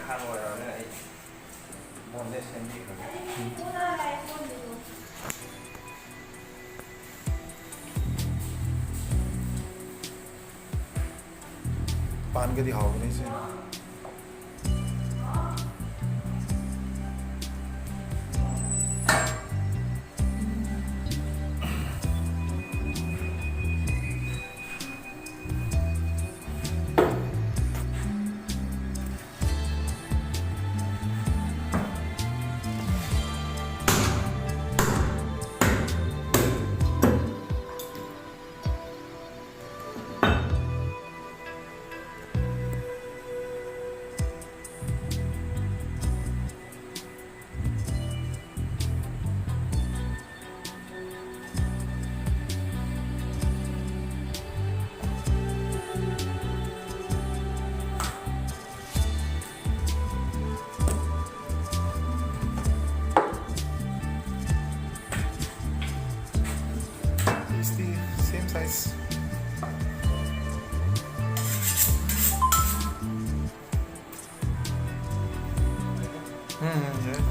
ข้างเราเนี่ยไอ้บนได้เซนดี้ครับพูดอะไรพูดดูपान के दिखाओगे नहीं से same size. Yeah.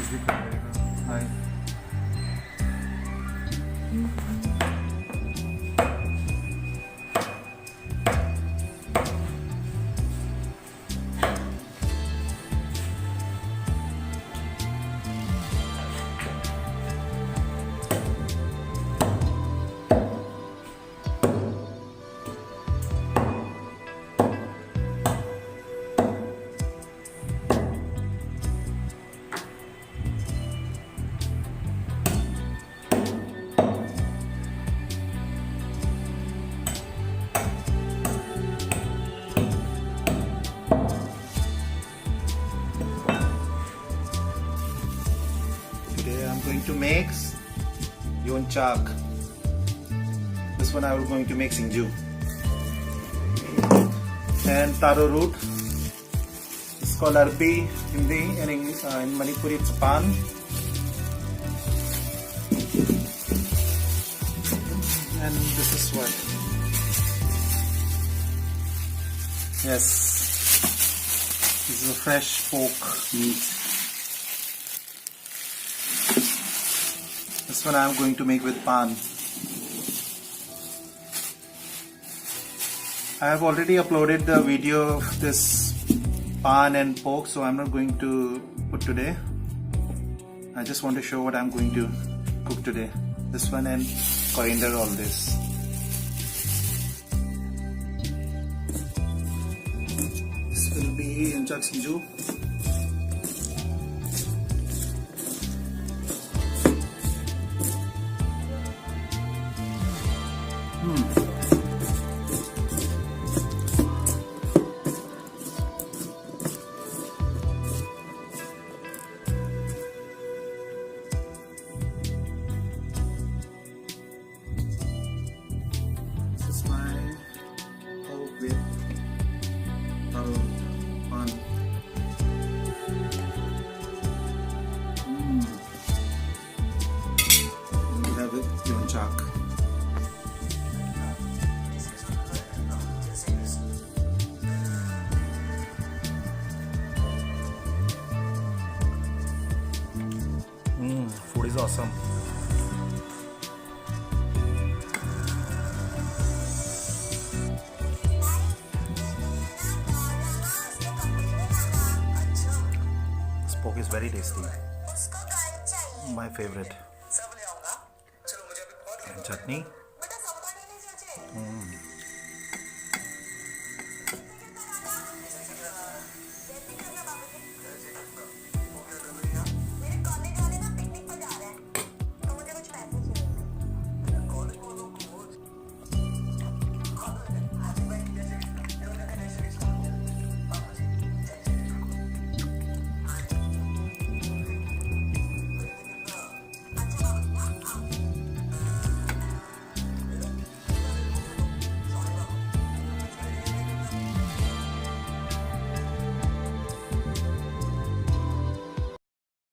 Easy करेगा. Hi. Today I'm going to make yonchak. This one I'm going to make singju. And taro root. It's called arpi Hindi and in Manipuri it's pan. And this is what? Yes. This is a fresh pork meat. This one I am going to make with pan. I have already uploaded the video of this pan and pork, so I'm not going to put today. I just want to show what I'm going to cook today. This one and coriander, all this. This will be yonchak singju. With taro pan. We have it yonchak. Food is awesome. Pork is very tasty. My favorite. And chutney.